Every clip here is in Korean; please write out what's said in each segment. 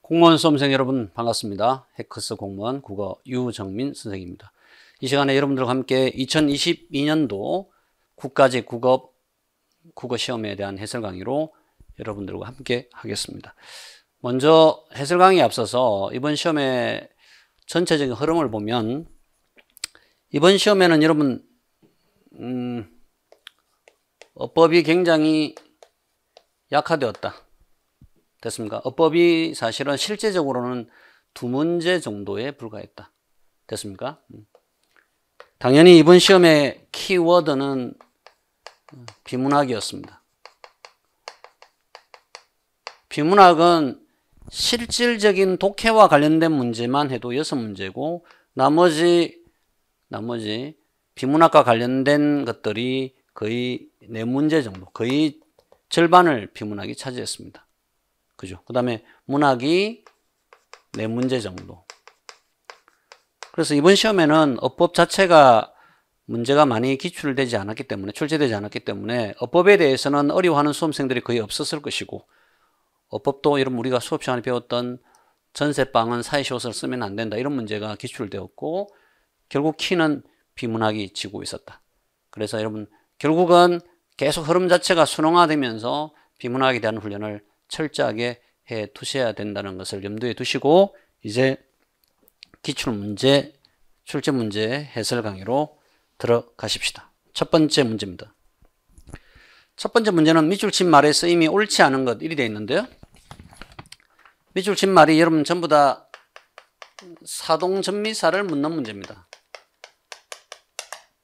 공무원 수험생 여러분 반갑습니다. 해커스 공무원 국어 유정민 선생입니다. 이 시간에 여러분들과 함께 2022년도 국가직 국어 시험에 대한 해설 강의로 여러분들과 함께 하겠습니다. 먼저 해설 강의에 앞서서 이번 시험의 전체적인 흐름을 보면 이번 시험에는 여러분 어법이 굉장히 약화되었다. 됐습니까? 어법이 사실은 실제적으로는 2문제 정도에 불과했다. 됐습니까? 당연히 이번 시험의 키워드는 비문학이었습니다. 비문학은 실질적인 독해와 관련된 문제만 해도 6문제고 나머지 비문학과 관련된 것들이 거의 4문제 정도, 거의 절반을 비문학이 차지했습니다. 그죠? 그 다음에 문학이 4문제 정도. 그래서 이번 시험에는 어법 자체가 문제가 많이 기출되지 않았기 때문에, 출제되지 않았기 때문에 어법에 대해서는 어려워하는 수험생들이 거의 없었을 것이고, 어법도 여러분 우리가 수업 시간에 배웠던 전세방은 사회시옷을 쓰면 안 된다 이런 문제가 기출되었고, 결국 키는 비문학이 지고 있었다. 그래서 여러분 결국은 계속 흐름 자체가 순응화되면서 비문학에 대한 훈련을 철저하게 해 두셔야 된다는 것을 염두에 두시고 이제 기출문제, 출제문제 해설 강의로 들어가십시다. 첫 번째 문제입니다. 첫 번째 문제는 밑줄 친 말의 쓰임이 옳지 않은 것 1이 되어 있는데요. 밑줄 친 말이 여러분 전부 다 사동전미사를 묻는 문제입니다.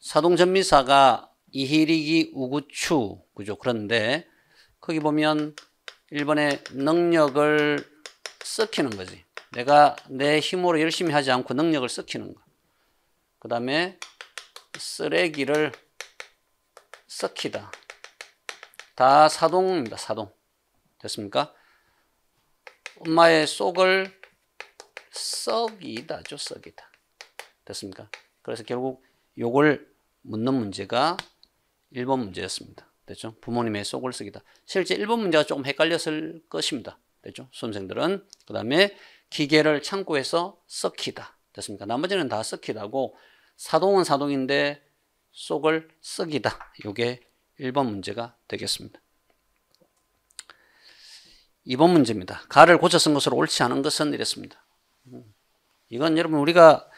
사동전미사가 이희리기 우구추, 그죠? 그런데 거기 보면 1번에 능력을 썩히는 거지. 내가 내 힘으로 열심히 하지 않고 능력을 썩히는 거. 그 다음에 쓰레기를 썩히다. 다 사동입니다. 사동. 됐습니까? 엄마의 속을 썩이다죠. 썩이다. 됐습니까? 그래서 결국 요걸 묻는 문제가 1번 문제였습니다. 됐죠? 부모님의 속을 썩이다. 실제 1번 문제가 조금 헷갈렸을 것입니다. 됐죠? 수험생들은. 그 다음에 기계를 창고에서 썩히다. 됐습니까? 나머지는 다 썩히다고 사동은 사동인데 속을 썩이다. 이게 1번 문제가 되겠습니다. 2번 문제입니다. 가를 고쳐 쓴 것으로 옳지 않은 것은 이랬습니다. 이건 여러분 우리가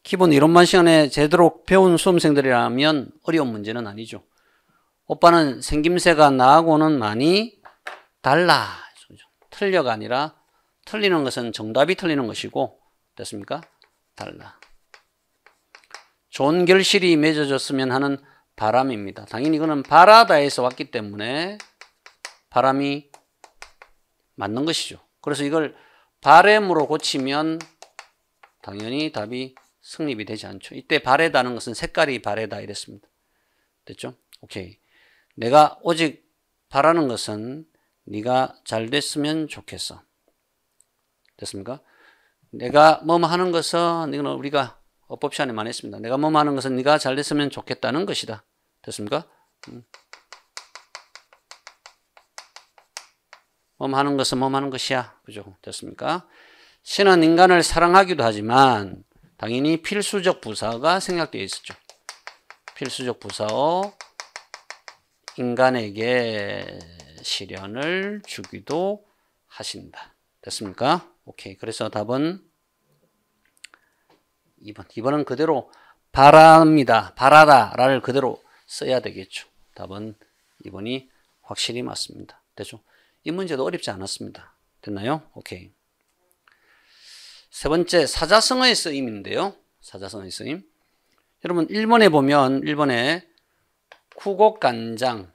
기본 이론만 시간에 제대로 배운 수험생들이라면 어려운 문제는 아니죠. 오빠는 생김새가 나하고는 많이 달라. 틀려가 아니라 틀리는 것은 정답이 틀리는 것이고, 됐습니까? 달라. 좋은 결실이 맺어졌으면 하는 바람입니다. 당연히 이거는 바라다에서 왔기 때문에 바람이 맞는 것이죠. 그래서 이걸 바램으로 고치면 당연히 답이 성립이 되지 않죠. 이때 바래다는 것은 색깔이 바래다 이랬습니다. 됐죠? 오케이. 내가 오직 바라는 것은 네가 잘 됐으면 좋겠어. 됐습니까? 내가 뭐뭐 하는 것은 이건 우리가 어법 시간에 많이 했습니다. 내가 뭐뭐 하는 것은 네가 잘 됐으면 좋겠다는 것이다. 됐습니까? 뭐뭐 하는 것은 뭐뭐 하는 것이야. 그죠? 됐습니까? 신은 인간을 사랑하기도 하지만 당연히 필수적 부사가 생략되어 있었죠. 필수적 부사어 인간에게 시련을 주기도 하신다. 됐습니까? 오케이. 그래서 답은 2번. 2번은 그대로 바랍니다. 바라다를 그대로 써야 되겠죠. 답은 2번이 확실히 맞습니다. 됐죠? 이 문제도 어렵지 않았습니다. 됐나요? 오케이. 세 번째, 사자성어의 쓰임인데요. 사자성어의 쓰임. 여러분 1번에 보면 1번에 구곡간장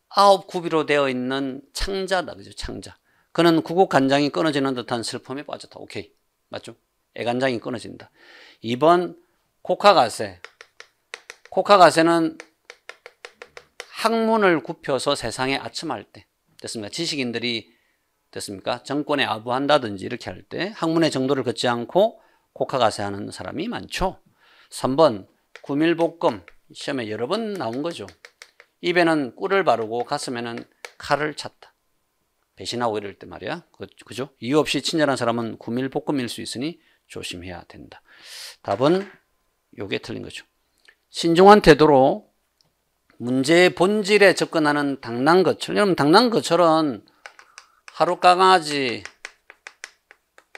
9구비로 되어 있는 창자다. 그죠? 창자. 그는 구곡간장이 끊어지는 듯한 슬픔에 빠졌다. 오케이. 맞죠? 애간장이 끊어진다. 2번 코카가세. 코카가세는 학문을 굽혀서 세상에 아첨할 때. 됐습니까? 지식인들이 됐습니까? 정권에 아부한다든지 이렇게 할 때 학문의 정도를 걷지 않고 코카가세 하는 사람이 많죠. 3번 구밀볶음. 시험에 여러 번 나온 거죠. 입에는 꿀을 바르고 가슴에는 칼을 찼다. 배신하고 이럴 때 말이야. 그죠? 이유 없이 친절한 사람은 구밀복금일 수 있으니 조심해야 된다. 답은 요게 틀린 거죠. 신중한 태도로 문제의 본질에 접근하는 당난거철. 여러분 당난거철은 하루 강아지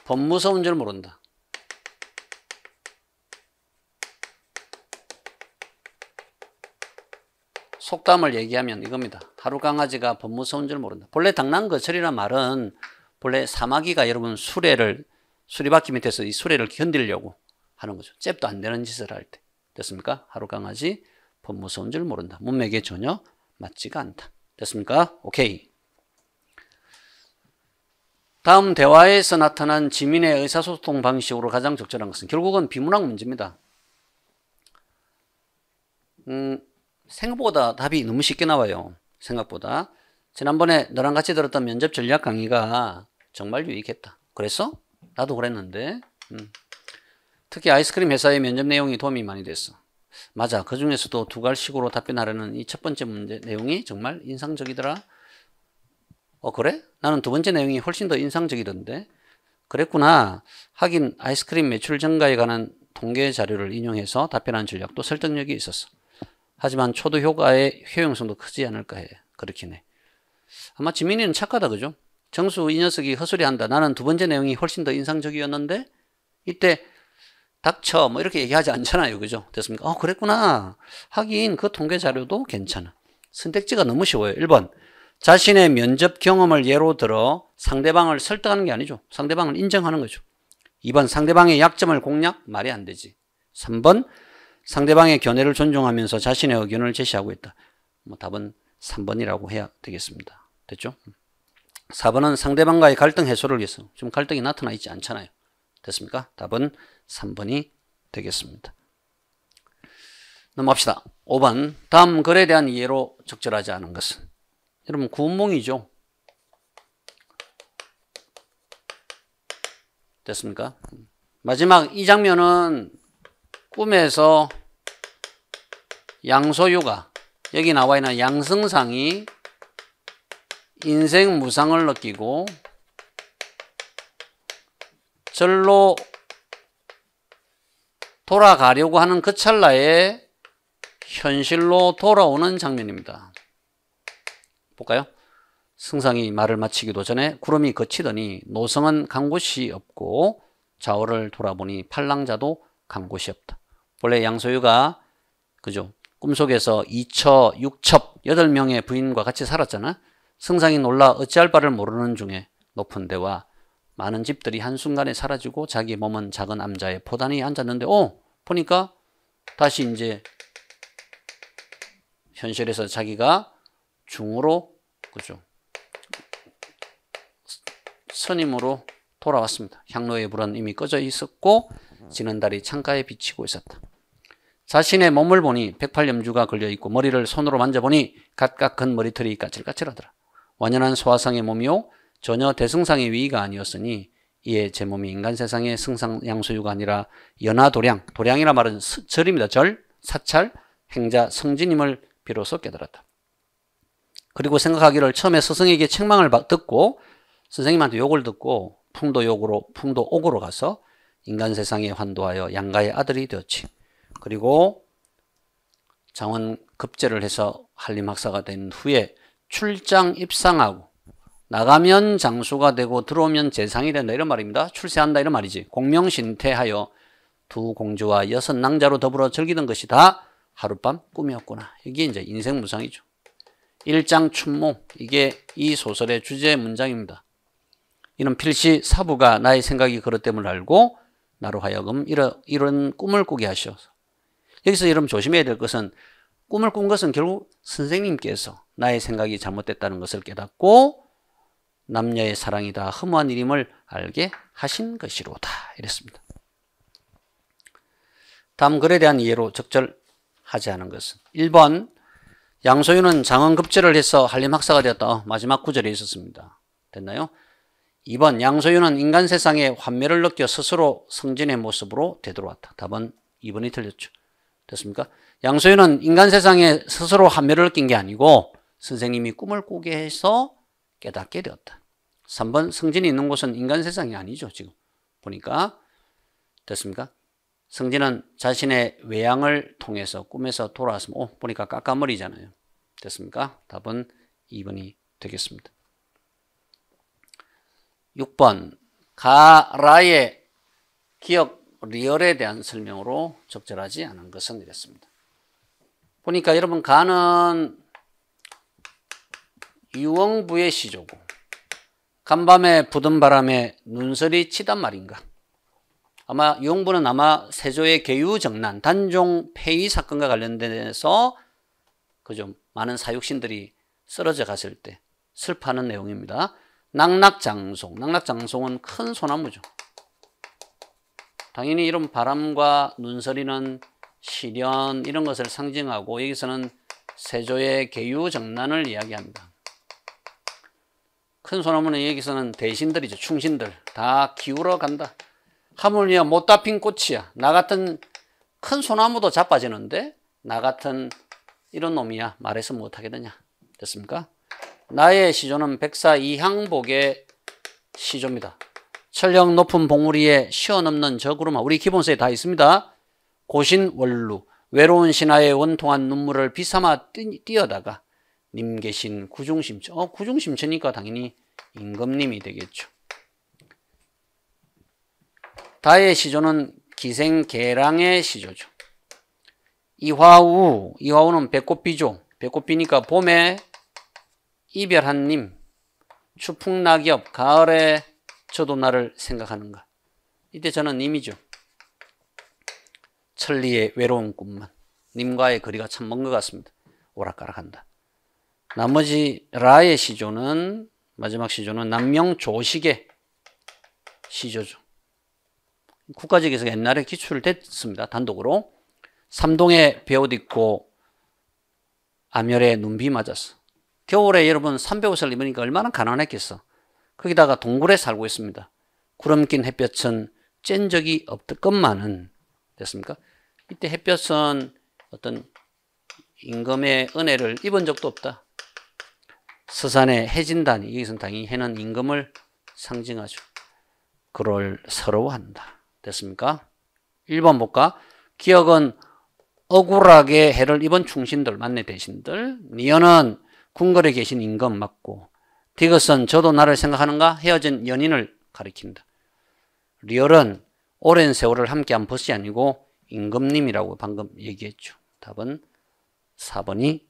법무서운 줄 모른다. 속담을 얘기하면 이겁니다. 하루 강아지가 법무서운 줄 모른다. 본래 당난거철이란 말은 본래 사마귀가 여러분 수레바퀴 밑에서 이 수레를 견디려고 하는 거죠. 잽도 안 되는 짓을 할 때. 됐습니까? 하루 강아지 법무서운 줄 모른다. 문맥에 전혀 맞지가 않다. 됐습니까? 오케이. 다음 대화에서 나타난 지민의 의사소통 방식으로 가장 적절한 것은 결국은 비문학 문제입니다. 생각보다 답이 너무 쉽게 나와요. 생각보다. 지난번에 너랑 같이 들었던 면접 전략 강의가 정말 유익했다. 그랬어? 나도 그랬는데. 특히 아이스크림 회사의 면접 내용이 도움이 많이 됐어. 맞아. 그 중에서도 두 갈식으로 답변하려는 이 첫 번째 문제 내용이 정말 인상적이더라. 그래? 나는 두 번째 내용이 훨씬 더 인상적이던데. 그랬구나. 하긴 아이스크림 매출 증가에 관한 통계 자료를 인용해서 답변하는 전략도 설득력이 있었어. 하지만 초도 효과의 효용성도 크지 않을까 해. 그렇긴 해. 아마 지민이는 착하다. 그죠? 정수 이 녀석이 헛소리한다. 나는 두 번째 내용이 훨씬 더 인상적이었는데 이때 닥쳐 뭐 이렇게 얘기하지 않잖아요. 그죠? 됐습니까? 그랬구나. 하긴 그 통계 자료도 괜찮아. 선택지가 너무 쉬워요. 1번. 자신의 면접 경험을 예로 들어 상대방을 설득하는 게 아니죠. 상대방을 인정하는 거죠. 2번. 상대방의 약점을 공략? 말이 안 되지. 3번. 상대방의 견해를 존중하면서 자신의 의견을 제시하고 있다. 답은 3번이라고 해야 되겠습니다. 됐죠? 4번은 상대방과의 갈등 해소를 위해서. 지금 갈등이 나타나 있지 않잖아요. 됐습니까? 답은 3번이 되겠습니다. 넘어갑시다. 5번. 다음 글에 대한 이해로 적절하지 않은 것은? 여러분 구운몽이죠. 됐습니까? 마지막 이 장면은 꿈에서 양소유가 여기 나와 있는 양승상이 인생 무상을 느끼고 절로 돌아가려고 하는 그 찰나에 현실로 돌아오는 장면입니다. 볼까요? 승상이 말을 마치기도 전에 구름이 걷히더니 노성은 간 곳이 없고 좌우를 돌아보니 팔랑자도 간 곳이 없다. 원래 양소유가 그죠? 꿈속에서 2처, 6첩 8명의 부인과 같이 살았잖아. 승상이 놀라 어찌할 바를 모르는 중에 높은 데와 많은 집들이 한순간에 사라지고 자기 몸은 작은 암자에 포단히 앉았는데 보니까 다시 이제 현실에서 자기가 중으로 그죠? 스님으로 돌아왔습니다. 향로의 불은 이미 꺼져 있었고 지는 달이 창가에 비치고 있었다. 자신의 몸을 보니 108염주가 걸려있고 머리를 손으로 만져보니 각각 근 머리털이 까칠까칠하더라. 완연한 소화상의 몸이요 전혀 대승상의 위가 아니었으니 이에 제 몸이 인간 세상의 승상 양소유가 아니라 연하도량, 도량이라 말은 절입니다. 절, 사찰, 행자, 성진임을 비로소 깨달았다. 그리고 생각하기를 처음에 스승에게 책망을 듣고 선생님한테 욕을 듣고 풍도옥으로 가서 인간 세상에 환도하여 양가의 아들이 되었지. 그리고 장원 급제를 해서 한림학사가 된 후에 출장 입상하고 나가면 장수가 되고 들어오면 재상이 된다 이런 말입니다. 출세한다 이런 말이지. 공명신태하여 두 공주와 6 낭자로 더불어 즐기던 것이 다 하룻밤 꿈이었구나. 이게 이제 인생무상이죠. 일장춘모 이게 이 소설의 주제 문장입니다. 이는 필시 사부가 나의 생각이 그릇됨을 알고 나로 하여금 이런 꿈을 꾸게 하셔서 여기서 여러분 조심해야 될 것은 꿈을 꾼 것은 결국 선생님께서 나의 생각이 잘못됐다는 것을 깨닫고 남녀의 사랑이 다 허무한 일임을 알게 하신 것이로다 이랬습니다. 다음 글에 대한 이해로 적절하지 않은 것은 1번 양소유는 장원급제를 해서 한림학사가 되었다. 마지막 구절에 있었습니다. 됐나요? 2번 양소유는 인간 세상에 환멸을 느껴 스스로 성진의 모습으로 되돌아왔다. 답은 2번이 틀렸죠. 됐습니까? 양소유는 인간 세상에 스스로 환멸을 느낀 게 아니고 선생님이 꿈을 꾸게 해서 깨닫게 되었다. 3번 성진이 있는 곳은 인간 세상이 아니죠. 지금 보니까. 됐습니까? 성진은 자신의 외양을 통해서 꿈에서 돌아왔으면 보니까 까까머리잖아요. 됐습니까? 답은 2번이 되겠습니다. 6번 가라의 기억 리얼에 대한 설명으로 적절하지 않은 것은 이랬습니다. 보니까 여러분 가는 유흥부의 시조고 간밤에 부든 바람에 눈설이 치단 말인가. 아마 유흥부는 아마 세조의 계유정난 단종 폐위 사건과 관련돼서 그죠 많은 사육신들이 쓰러져 갔을 때 슬퍼하는 내용입니다. 낙낙장송, 낙낙장송은 큰 소나무죠. 당연히 이런 바람과 눈서리는 시련 이런 것을 상징하고 여기서는 세조의 계유정난을 이야기합니다. 큰 소나무는 여기서는 대신들이죠. 충신들 다 기울어 간다. 하물며 못다 핀 꽃이야. 나 같은 큰 소나무도 자빠지는데 나 같은 이런 놈이야. 말해서 못하겠느냐. 됐습니까? 나의 시조는 백사 이향복의 시조입니다. 철력 높은 봉우리에 시원없는 저구름아. 우리 기본서에 다 있습니다. 고신원루 외로운 신하의 원통한 눈물을 비삼아 띄어다가 님 계신 구중심천. 구중심천이니까 당연히 임금님이 되겠죠. 다의 시조는 기생계랑의 시조죠. 이화우는 배꽃비죠. 배꽃비니까 봄에 이별한 님, 추풍낙엽, 가을에 저도 나를 생각하는가. 이때 저는 님이죠. 천리의 외로운 꿈만. 님과의 거리가 참 먼 것 같습니다. 오락가락한다. 나머지 라의 시조는 마지막 시조는 남명조식의 시조죠. 국가직에서 옛날에 기출됐습니다. 단독으로. 삼동에 베옷 입고 암열에 눈비 맞았어. 겨울에 여러분 삼베옷을 입으니까 얼마나 가난했겠어. 거기다가 동굴에 살고 있습니다. 구름 낀 햇볕은 쬐은 적이 없건만은 됐습니까? 이때 햇볕은 어떤 임금의 은혜를 입은 적도 없다. 서산에 해진다니 여기서는 당연히 해는 임금을 상징하죠. 그를 서러워한다. 됐습니까? 1번 볼까? 기억은 억울하게 해를 입은 충신들, 만내 대신들. 니언은 궁궐에 계신 임금 맞고, 디귿은 저도 나를 생각하는가? 헤어진 연인을 가리킨다. 리얼은 오랜 세월을 함께한 벗이 아니고 임금님이라고 방금 얘기했죠. 답은 4번이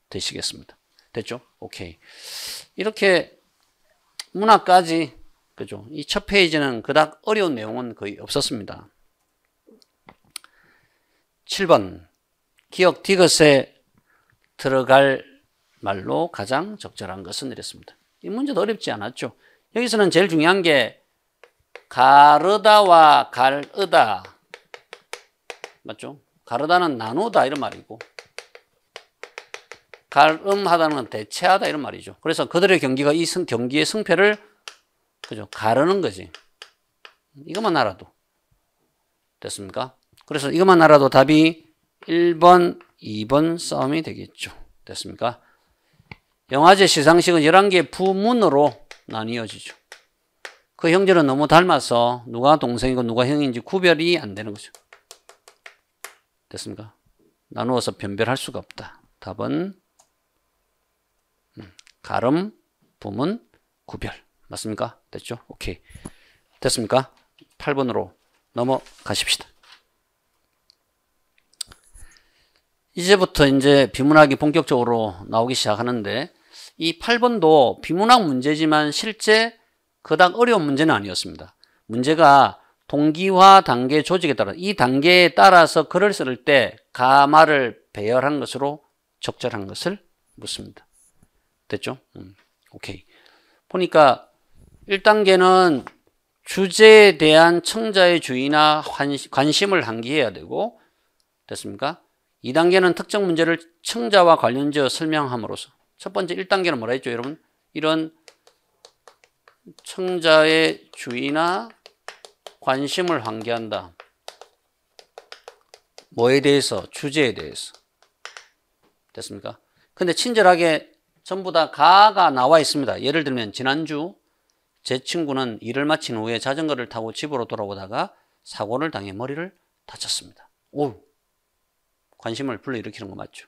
되시겠습니다. 됐죠? 오케이. 이렇게 문학까지 그죠? 이 첫 페이지는 그닥 어려운 내용은 거의 없었습니다. 7번 기억 디귿에 들어갈 말로 가장 적절한 것은 이랬습니다. 이 문제도 어렵지 않았죠. 여기서는 제일 중요한 게 가르다와 갈으다 맞죠? 가르다는 나누다 이런 말이고 갈음하다는 건 대체하다 이런 말이죠. 그래서 그들의 경기가 이 경기의 승패를 그죠? 가르는 거지. 이것만 알아도 됐습니까? 그래서 이것만 알아도 답이 1번, 2번 싸움이 되겠죠. 됐습니까? 영화제 시상식은 11개의 부문으로 나뉘어지죠. 그 형제는 너무 닮아서 누가 동생이고 누가 형인지 구별이 안 되는 거죠. 됐습니까? 나누어서 변별할 수가 없다. 답은 가름, 부문, 구별. 맞습니까? 됐죠? 오케이. 됐습니까? 8번으로 넘어가십시다. 이제부터 이제 비문학이 본격적으로 나오기 시작하는데 이 8번도 비문학 문제지만 실제 그닥 어려운 문제는 아니었습니다. 문제가 동기화 단계 조직에 따라 이 단계에 따라서 글을 쓸 때 가마를 배열한 것으로 적절한 것을 묻습니다. 됐죠? 오케이. 보니까 1단계는 주제에 대한 청자의 주의나 관심을 환기해야 되고 됐습니까? 2단계는 특정 문제를 청자와 관련지어 설명함으로써 첫 번째 1단계는 뭐라 했죠 여러분? 이런 청자의 주의나 관심을 환기한다. 뭐에 대해서? 주제에 대해서. 됐습니까? 근데 친절하게 전부 다 가가 나와 있습니다. 예를 들면 지난주 제 친구는 일을 마친 후에 자전거를 타고 집으로 돌아오다가 사고를 당해 머리를 다쳤습니다. 오, 관심을 불러일으키는 거 맞죠?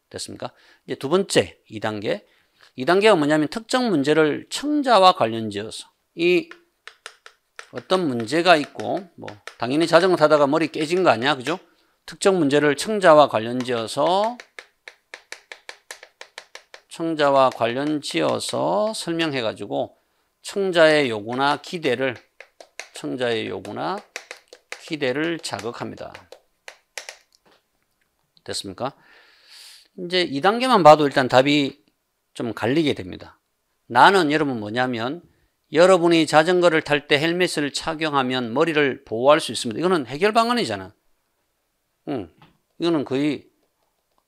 됐습니까? 이제 두 번째 2단계. 2단계가 뭐냐면 특정 문제를 청자와 관련지어서 이 어떤 문제가 있고 뭐 당연히 자전거 타다가 머리 깨진 거 아니야, 그죠? 특정 문제를 청자와 관련지어서 설명해가지고 청자의 요구나 기대를 자극합니다. 됐습니까? 이제 2단계만 봐도 일단 답이 좀 갈리게 됩니다. 나는 여러분 뭐냐면 여러분이 자전거를 탈 때 헬멧을 착용하면 머리를 보호할 수 있습니다. 이거는 해결 방안이잖아. 이거는 거의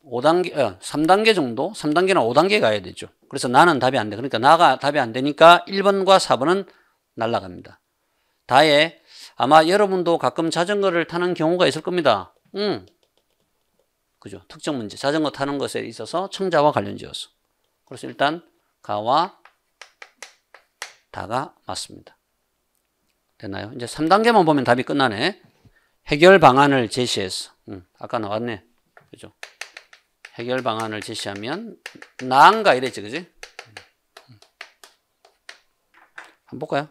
3단계 정도? 3단계나 5단계 가야 되죠. 그래서 나는 답이 안 돼. 그러니까 나가 답이 안 되니까 1번과 4번은 날아갑니다. 다에 아마 여러분도 가끔 자전거를 타는 경우가 있을 겁니다. 그죠? 특정 문제, 자전거 타는 것에 있어서 청자와 관련지어서. 그래서 일단 가와 다가 맞습니다. 됐나요? 이제 3단계만 보면 답이 끝나네. 해결 방안을 제시해서. 아까 나왔네. 그죠? 해결 방안을 제시하면 나은가 이랬지, 그지? 한번 볼까요?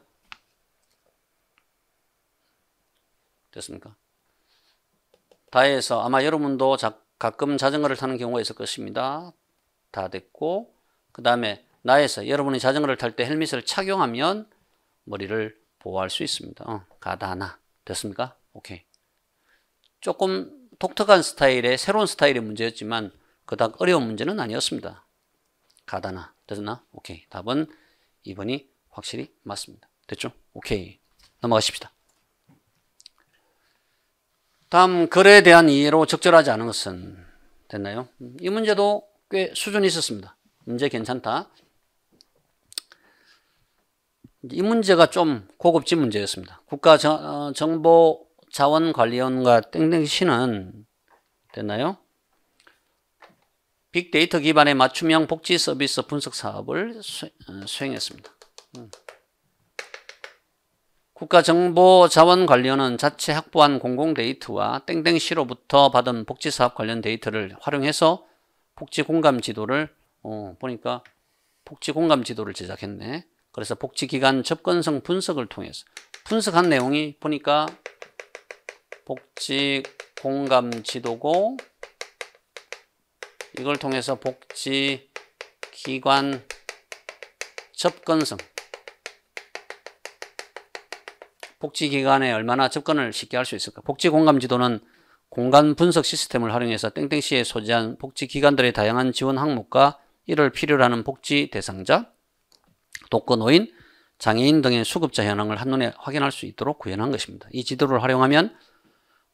됐습니까? 다해서 아마 여러분도 가끔 자전거를 타는 경우가 있을 것입니다. 다 됐고, 그 다음에 나에서 여러분이 자전거를 탈 때 헬멧을 착용하면 머리를 보호할 수 있습니다. 가다 하나. 됐습니까? 오케이. 조금 독특한 스타일의 새로운 스타일의 문제였지만 그닥 어려운 문제는 아니었습니다. 가다나. 됐나? 오케이. 답은 2번이 확실히 맞습니다. 됐죠? 오케이. 넘어가십시다. 다음 글에 대한 이해로 적절하지 않은 것은 됐나요? 이 문제도 꽤 수준이 있었습니다. 문제 괜찮다. 이 문제가 좀 고급진 문제였습니다. 국가정보자원관리원과 땡땡시는 됐나요? 빅데이터 기반의 맞춤형 복지 서비스 분석 사업을 수행했습니다. 국가정보자원관리원은 자체 확보한 공공데이터와 땡땡시로부터 받은 복지사업 관련 데이터를 활용해서 복지공감지도를 보니까 복지공감지도를 제작했네. 그래서 복지기관 접근성 분석을 통해서 분석한 내용이 보니까 복지공감지도고 이걸 통해서 복지기관 접근성 복지기관에 얼마나 접근을 쉽게 할 수 있을까? 복지공감지도는 공간 분석 시스템을 활용해서 땡땡시에 소재한 복지기관들의 다양한 지원 항목과 이를 필요로 하는 복지 대상자, 독거노인, 장애인 등의 수급자 현황을 한눈에 확인할 수 있도록 구현한 것입니다. 이 지도를 활용하면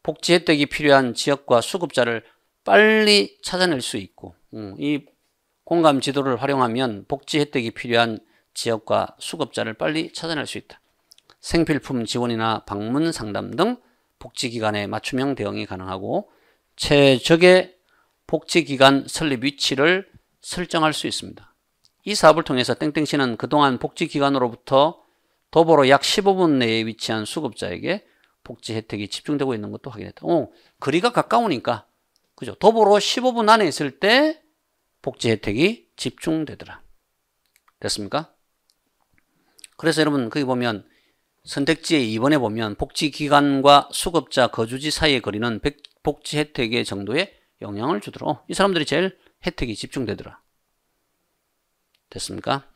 복지 혜택이 필요한 지역과 수급자를 빨리 찾아낼 수 있고 이 공감 지도를 활용하면 복지 혜택이 필요한 지역과 수급자를 빨리 찾아낼 수 있다. 생필품 지원이나 방문 상담 등 복지기관의 맞춤형 대응이 가능하고 최적의 복지기관 설립 위치를 설정할 수 있습니다. 이 사업을 통해서 땡땡시는 그동안 복지기관으로부터 도보로 약 15분 내에 위치한 수급자에게 복지 혜택이 집중되고 있는 것도 확인했다. 거리가 가까우니까 그죠? 도보로 15분 안에 있을 때 복지 혜택이 집중되더라. 됐습니까? 그래서 여러분 거기 보면 선택지에 2번에 보면 복지기관과 수급자 거주지 사이의 거리는 복지 혜택의 정도에 영향을 주더라. 이 사람들이 제일 혜택이 집중되더라. 됐습니까?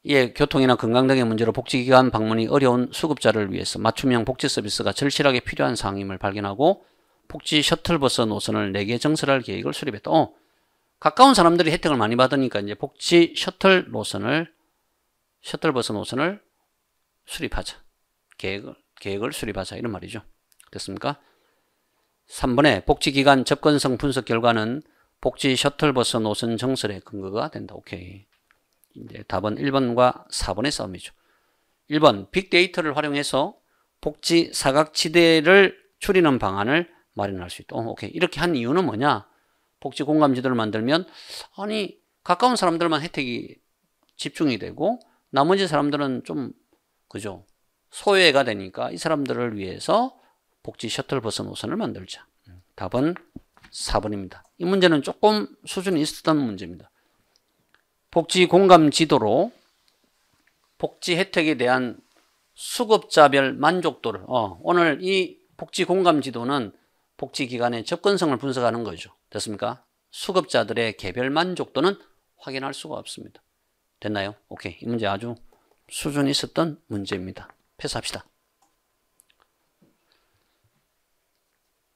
이에 교통이나 건강 등의 문제로 복지기관 방문이 어려운 수급자를 위해서 맞춤형 복지 서비스가 절실하게 필요한 상황임을 발견하고 복지 셔틀버스 노선을 4개 정설할 계획을 수립했다. 가까운 사람들이 혜택을 많이 받으니까 이제 복지 셔틀버스 노선을 수립하자. 계획을 수립하자. 이런 말이죠. 됐습니까? 3번에 복지기관 접근성 분석 결과는 복지 셔틀버스 노선 정설의 근거가 된다. 오케이. 이제 답은 1번과 4번의 싸움이죠. 1번, 빅데이터를 활용해서 복지 사각지대를 줄이는 방안을 마련할 수 있다. 오케이. 이렇게 한 이유는 뭐냐? 복지 공감 지도를 만들면 아니 가까운 사람들만 혜택이 집중이 되고 나머지 사람들은 좀 그죠? 소외가 되니까 이 사람들을 위해서 복지 셔틀버스 노선을 만들자. 답은 4번입니다. 이 문제는 조금 수준이 있었던 문제입니다. 복지 공감 지도로 복지 혜택에 대한 수급자별 만족도를 오늘 이 복지 공감 지도는 복지기관의 접근성을 분석하는 거죠. 됐습니까? 수급자들의 개별 만족도는 확인할 수가 없습니다. 됐나요? 오케이. 이 문제 아주 수준이 있었던 문제입니다. 패스합시다.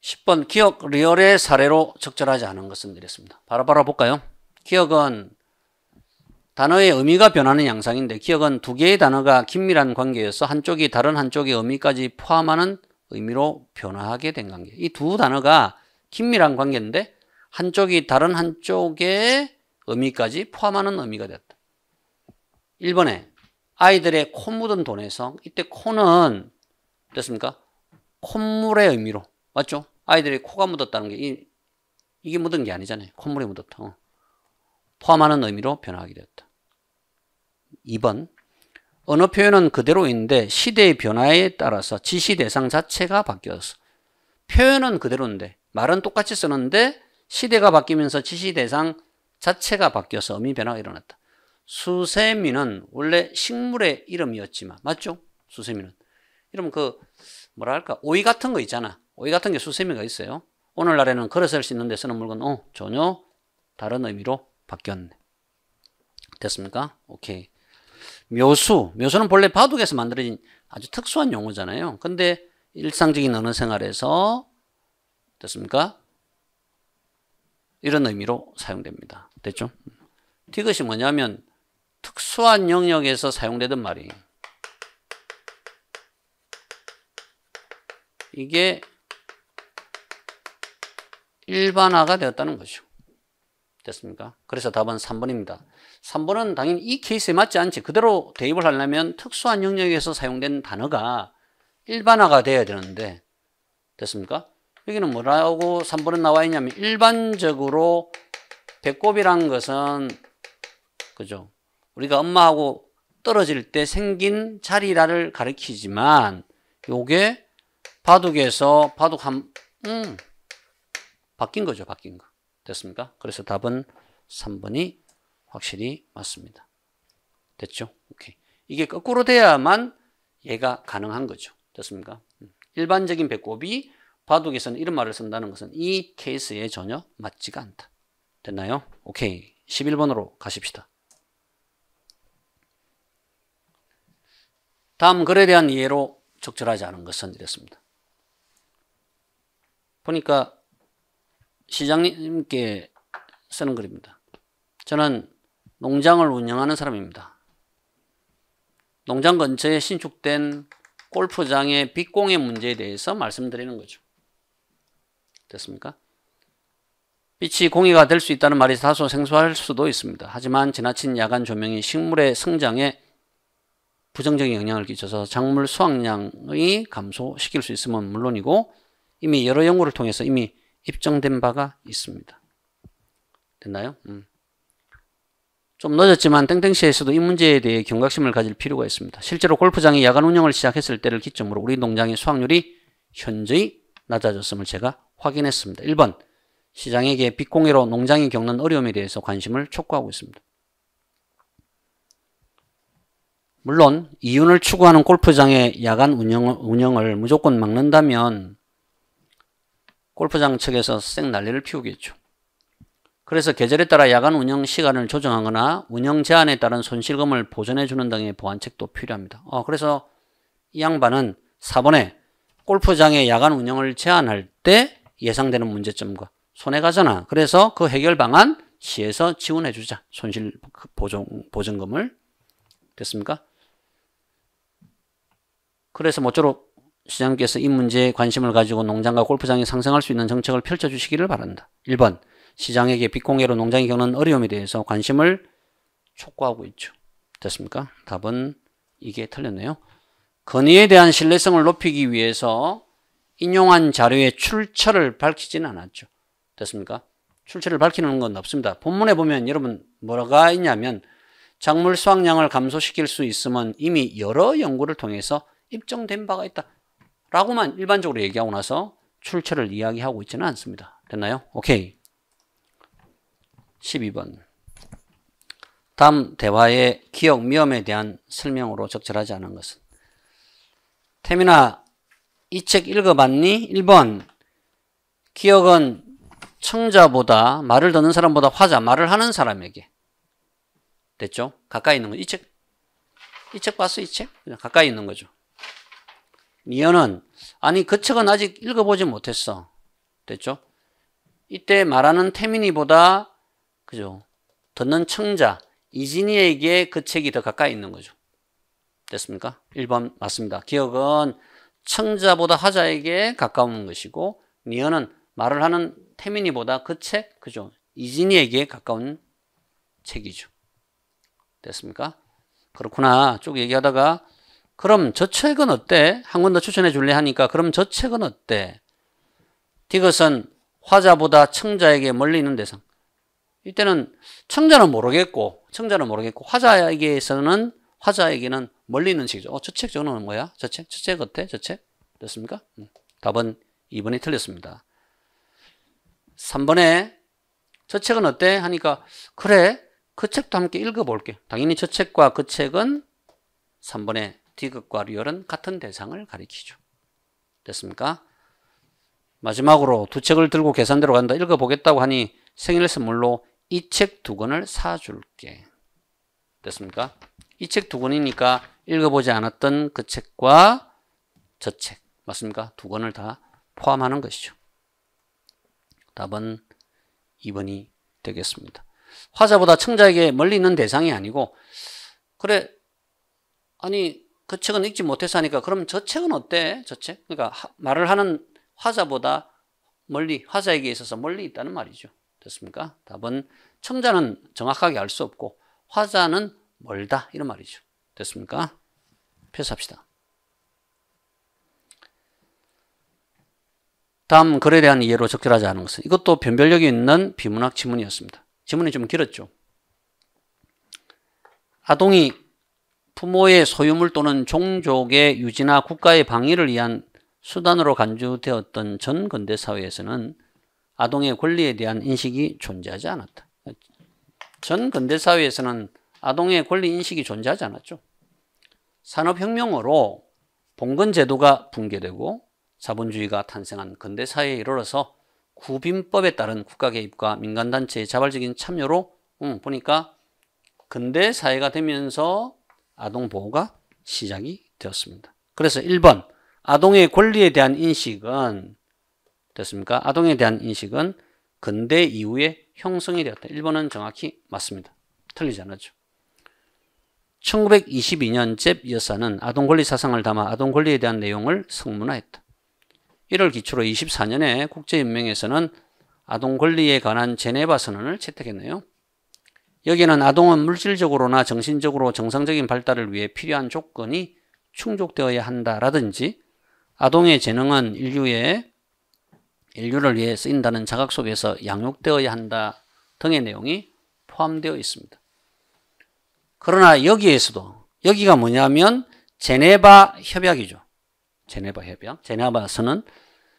10번 기억 리얼의 사례로 적절하지 않은 것은 이랬습니다. 바로 볼까요? 기억은 단어의 의미가 변하는 양상인데 기억은 두 개의 단어가 긴밀한 관계여서 한쪽이 다른 한쪽의 의미까지 포함하는 의미로 변화하게 된 관계. 이 두 단어가 긴밀한 관계인데 한쪽이 다른 한쪽의 의미까지 포함하는 의미가 됐다. 1번에 아이들의 코 묻은 돈에서 이때 코는 됐습니까? 콧물의 의미로 맞죠? 아이들의 코가 묻었다는 게 이게 묻은 게 아니잖아요. 콧물이 묻었다. 포함하는 의미로 변화하게 되었다. 2번 언어 표현은 그대로인데 시대의 변화에 따라서 지시 대상 자체가 바뀌어서 표현은 그대로인데 말은 똑같이 쓰는데 시대가 바뀌면서 지시 대상 자체가 바뀌어서 의미 변화가 일어났다. 수세미는 원래 식물의 이름이었지만 맞죠? 수세미는 이러면 뭐랄까 오이 같은 거 있잖아. 오이 같은 게 수세미가 있어요. 오늘날에는 그릇을 씻는 데 쓰는 물건 전혀 다른 의미로 바뀌었네. 됐습니까? 오케이. 묘수는 본래 바둑에서 만들어진 아주 특수한 용어잖아요. 근데 일상적인 언어 생활에서 됐습니까? 이런 의미로 사용됩니다. 됐죠? 디귿이 뭐냐면 특수한 영역에서 사용되던 말이에요. 이게 일반화가 되었다는 거죠. 됐습니까? 그래서 답은 3번입니다. 3번은 당연히 이 케이스에 맞지 않지. 그대로 대입을 하려면 특수한 영역에서 사용된 단어가 일반화가 돼야 되는데 됐습니까? 여기는 뭐라고 3번은 나와 있냐면 일반적으로 배꼽이란 것은 그죠? 우리가 엄마하고 떨어질 때 생긴 자리라를 가리키지만 요게 바둑에서 바뀐 거죠. 바뀐 거. 됐습니까? 그래서 답은 3번이 확실히 맞습니다. 됐죠? 오케이. 이게 거꾸로 돼야만 얘가 가능한 거죠. 됐습니까? 일반적인 배꼽이 바둑에서는 이런 말을 쓴다는 것은 이 케이스에 전혀 맞지가 않다. 됐나요? 오케이. 11번으로 가십시다. 다음 글에 대한 이해로 적절하지 않은 것은 이랬습니다. 보니까 시장님께 쓰는 글입니다. 저는 농장을 운영하는 사람입니다. 농장 근처에 신축된 골프장의 빗공해 문제에 대해서 말씀드리는 거죠. 됐습니까? 빛이 공해가 될 수 있다는 말이 다소 생소할 수도 있습니다. 하지만 지나친 야간 조명이 식물의 성장에 부정적인 영향을 끼쳐서 작물 수확량이 감소시킬 수 있음은 물론이고 이미 여러 연구를 통해서 이미 입증된 바가 있습니다. 됐나요? 좀 늦었지만 땡땡시에서도 이 문제에 대해 경각심을 가질 필요가 있습니다. 실제로 골프장이 야간 운영을 시작했을 때를 기점으로 우리 농장의 수확률이 현저히 낮아졌음을 제가 확인했습니다. 1번 시장에게 빛공해로 농장이 겪는 어려움에 대해서 관심을 촉구하고 있습니다. 물론 이윤을 추구하는 골프장의 야간 운영을 무조건 막는다면 골프장 측에서 쌩 난리를 피우겠죠. 그래서 계절에 따라 야간 운영 시간을 조정하거나 운영 제한에 따른 손실금을 보전해 주는 등의 보완책도 필요합니다. 그래서 이 양반은 4번에 골프장의 야간 운영을 제한할 때 예상되는 문제점과 손해가잖아. 그래서 그 해결 방안 시에서 지원해 주자. 손실 보전금을. 됐습니까? 그래서 모쪼록 시장님께서 이 문제에 관심을 가지고 농장과 골프장이 상생할 수 있는 정책을 펼쳐주시기를 바란다. 1번 시장에게 빛공해로 농장이 겪는 어려움에 대해서 관심을 촉구하고 있죠. 됐습니까? 답은 이게 틀렸네요. 건의에 대한 신뢰성을 높이기 위해서 인용한 자료의 출처를 밝히지는 않았죠. 됐습니까? 출처를 밝히는 건 없습니다. 본문에 보면 여러분 뭐가 있냐면 작물 수확량을 감소시킬 수 있으면 이미 여러 연구를 통해서 입증된 바가 있다. 라고만 일반적으로 얘기하고 나서 출처를 이야기하고 있지는 않습니다. 됐나요? 오케이. 12번. 다음 대화의 기억 위험에 대한 설명으로 적절하지 않은 것은? 태민아, 이 책 읽어봤니? 1번. 기억은 청자보다, 말을 듣는 사람보다 화자, 말을 하는 사람에게. 됐죠? 가까이 있는 거. 이 책 봤어? 이 책? 그냥 가까이 있는 거죠. 니은은, 아니, 그 책은 아직 읽어보지 못했어. 됐죠? 이때 말하는 태민이보다, 그죠? 듣는 청자, 이진이에게 그 책이 더 가까이 있는 거죠. 됐습니까? 1번 맞습니다. 기억은 청자보다 하자에게 가까운 것이고, 니은은 말을 하는 태민이보다 그 책, 그죠? 이진이에게 가까운 책이죠. 됐습니까? 그렇구나. 쭉 얘기하다가, 그럼 저 책은 어때? 한 권 더 추천해 줄래 하니까, 그럼 저 책은 어때? 디귿은 화자보다 청자에게 멀리 있는 대상. 이때는 청자는 모르겠고 화자에게는 멀리 있는 책이죠. 저 책 저거는 뭐야? 저 책 어때? 저 책? 됐습니까? 답은 2번이 틀렸습니다. 3번에 저 책은 어때? 하니까 그래 그 책도 함께 읽어볼게. 당연히 저 책과 그 책은 3번에 디귿과 리얼은 같은 대상을 가리키죠. 됐습니까? 마지막으로 두 책을 들고 계산대로 간다. 읽어보겠다고 하니 생일 선물로 이 책 2권을 사줄게. 됐습니까? 이 책 2권이니까 읽어보지 않았던 그 책과 저 책. 맞습니까? 2권을 다 포함하는 것이죠. 답은 2번이 되겠습니다. 화자보다 청자에게 멀리 있는 대상이 아니고, 그래, 아니, 그 책은 읽지 못해서 하니까, 그럼 저 책은 어때? 저 책? 그러니까 말을 하는 화자보다 멀리, 화자에게 있어서 멀리 있다는 말이죠. 됐습니까? 답은 청자는 정확하게 알 수 없고 화자는 멀다 이런 말이죠. 됐습니까? 표시합시다. 다음 글에 대한 이해로 적절하지 않은 것은 이것도 변별력이 있는 비문학 지문이었습니다. 지문이 좀 길었죠. 아동이 부모의 소유물 또는 종족의 유지나 국가의 방위를 위한 수단으로 간주되었던 전 근대 사회에서는 아동의 권리에 대한 인식이 존재하지 않았다. 전 근대 사회에서는 아동의 권리 인식이 존재하지 않았죠. 산업혁명으로 봉건제도가 붕괴되고 자본주의가 탄생한 근대 사회에 이르러서 구빈법에 따른 국가 개입과 민간단체의 자발적인 참여로 보니까 근대 사회가 되면서 아동보호가 시작이 되었습니다. 그래서 1번 아동의 권리에 대한 인식은 됐습니까? 아동에 대한 인식은 근대 이후에 형성이 되었다. 1번은 정확히 맞습니다. 틀리지 않았죠. 1922년 잽 여사는 아동권리 사상을 담아 아동권리에 대한 내용을 성문화했다. 이를 기초로 24년에 국제연맹에서는 아동권리에 관한 제네바 선언을 채택했네요. 여기에는 아동은 물질적으로나 정신적으로 정상적인 발달을 위해 필요한 조건이 충족되어야 한다라든지 아동의 재능은 인류를 위해 쓰인다는 자각 속에서 양육되어야 한다 등의 내용이 포함되어 있습니다. 그러나 여기에서도 여기가 뭐냐면 제네바 협약이죠. 제네바 협약, 제네바 선언.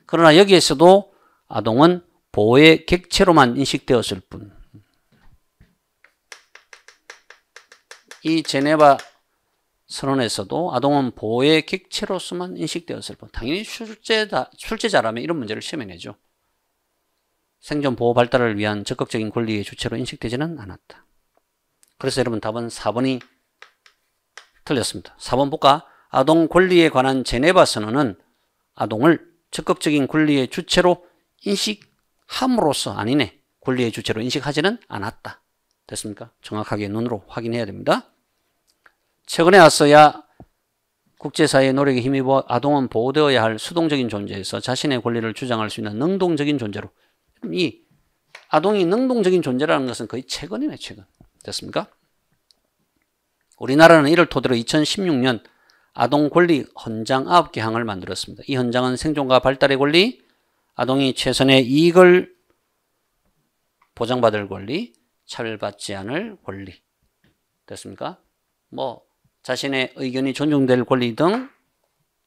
그러나 여기에서도 아동은 보호의 객체로만 인식되었을 뿐. 이 제네바 선언에서도 아동은 보호의 객체로서만 인식되었을 뿐. 당연히 출제자라면 이런 문제를 시험에 내죠. 생존 보호 발달을 위한 적극적인 권리의 주체로 인식되지는 않았다. 그래서 여러분 답은 4번이 틀렸습니다. 4번 볼까? 아동 권리에 관한 제네바 선언은 아동을 적극적인 권리의 주체로 인식함으로써 아니네. 권리의 주체로 인식하지는 않았다. 됐습니까? 정확하게 눈으로 확인해야 됩니다. 최근에 와서야 국제사회의 노력에 힘입어 아동은 보호되어야 할 수동적인 존재에서 자신의 권리를 주장할 수 있는 능동적인 존재로. 이 아동이 능동적인 존재라는 것은 거의 최근이네, 최근. 됐습니까? 우리나라는 이를 토대로 2016년 아동 권리 헌장 9개 항을 만들었습니다. 이 헌장은 생존과 발달의 권리, 아동이 최선의 이익을 보장받을 권리, 차별받지 않을 권리. 됐습니까? 뭐 자신의 의견이 존중될 권리 등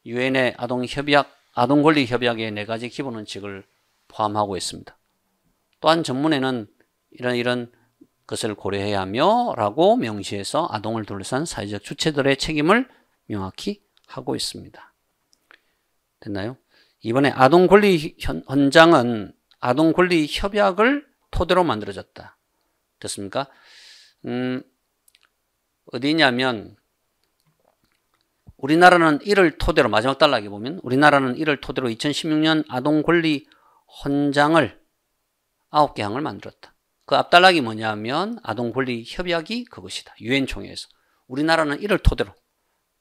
유엔의 아동 권리 협약의 4가지 기본 원칙을 포함하고 있습니다. 또한 전문에는 이런 것을 고려해야 하며 라고 명시해서 아동을 둘러싼 사회적 주체들의 책임을 명확히 하고 있습니다. 됐나요? 이번에 아동 권리 헌장은 아동 권리 협약을 토대로 만들어졌다. 됐습니까? 어디냐면 우리나라는 이를 토대로 마지막 단락에 보면 우리나라는 이를 토대로 2016년 아동 권리 헌장을 9개 항을 만들었다. 그 앞단락이 뭐냐면 아동 권리 협약이 그것이다. 유엔 총회에서 우리나라는 이를 토대로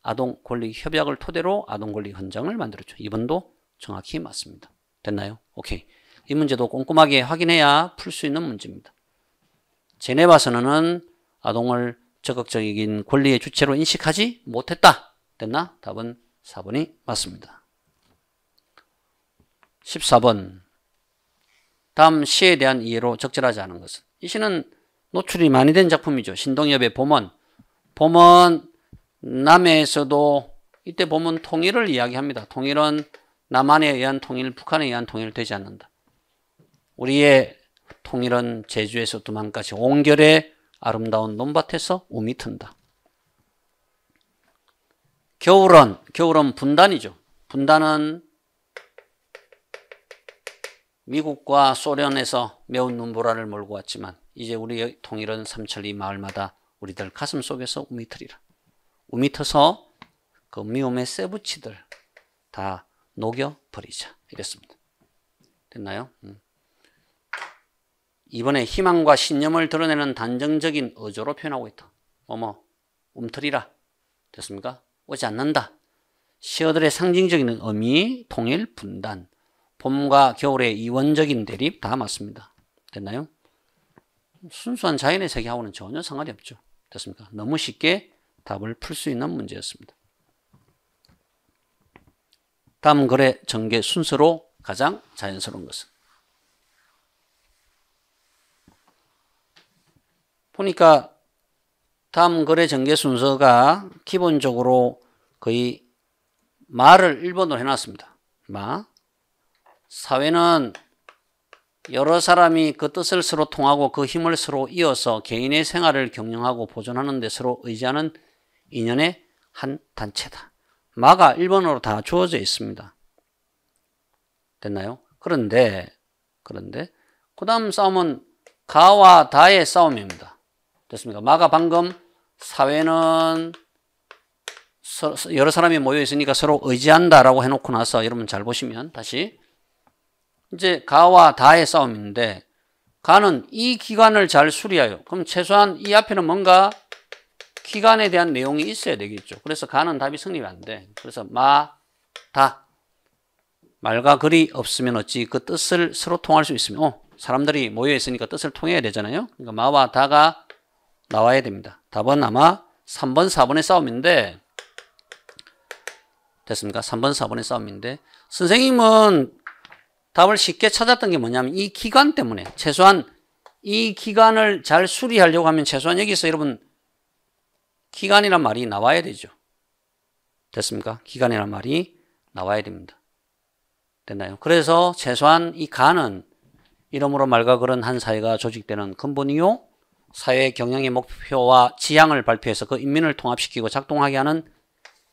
아동 권리 협약을 토대로 아동 권리 헌장을 만들었죠. 이번도 정확히 맞습니다. 됐나요? 오케이. 이 문제도 꼼꼼하게 확인해야 풀 수 있는 문제입니다. 제네바 선언은 아동을 적극적인 권리의 주체로 인식하지 못했다. 됐나? 답은 4번이 맞습니다. 14번. 다음 시에 대한 이해로 적절하지 않은 것은? 이 시는 노출이 많이 된 작품이죠. 신동엽의 봄원. 봄은 남해에서도 이때 봄은 통일을 이야기합니다. 통일은 남한에 의한 통일, 북한에 의한 통일 되지 않는다. 우리의 통일은 제주에서 두만까지 온결의 아름다운 논밭에서 우미 튼다. 겨울은 분단이죠. 분단은 미국과 소련에서 매운 눈보라를 몰고 왔지만 이제 우리의 통일은 삼천리 마을마다 우리들 가슴 속에서 우미 트리라. 우미 터서 그 미움의 쇠붙이들 다 녹여버리자. 이랬습니다. 됐나요? 이번에 희망과 신념을 드러내는 단정적인 어조로 표현하고 있다. 움트리라. 됐습니까? 오지 않는다. 시어들의 상징적인 의미, 통일, 분단, 봄과 겨울의 이원적인 대립 다 맞습니다. 됐나요? 순수한 자연의 세계하고는 전혀 상관이 없죠. 됐습니까? 너무 쉽게 답을 풀 수 있는 문제였습니다. 다음 글의 전개 순서로 가장 자연스러운 것은? 보니까 다음 글의 전개 순서가 기본적으로 거의 마를 1번으로 해놨습니다. 마. 사회는 여러 사람이 그 뜻을 서로 통하고 그 힘을 서로 이어서 개인의 생활을 경영하고 보존하는 데 서로 의지하는 인연의 한 단체다. 마가 1번으로 다 주어져 있습니다. 됐나요? 그런데 그 다음 싸움은 가와 다의 싸움입니다. 됐습니까? 마가 방금 사회는 여러 사람이 모여 있으니까 서로 의지한다라고 해놓고 나서 여러분 잘 보시면 다시 이제 가와 다의 싸움인데 가는 이 기관을 잘 수리하여. 그럼 최소한 이 앞에는 뭔가 기관에 대한 내용이 있어야 되겠죠. 그래서 가는 답이 성립이 안 돼. 그래서 마, 다. 말과 글이 없으면 어찌 그 뜻을 서로 통할 수 있으면 사람들이 모여 있으니까 뜻을 통해야 되잖아요. 그러니까 마와 다가 나와야 됩니다. 답은 아마 3번, 4번의 싸움인데 됐습니까? 3번, 4번의 싸움인데 선생님은 답을 쉽게 찾았던 게 뭐냐면 이 기간 때문에 최소한 이 기간을 잘 수리하려고 하면 최소한 여기서 여러분 기간이란 말이 나와야 되죠. 됐습니까? 기간이란 말이 나와야 됩니다. 됐나요? 그래서 최소한 이 간은 이름으로 말과 글은 한 사회가 조직되는 근본이요 사회 경영의 목표와 지향을 발표해서 그 인민을 통합시키고 작동하게 하는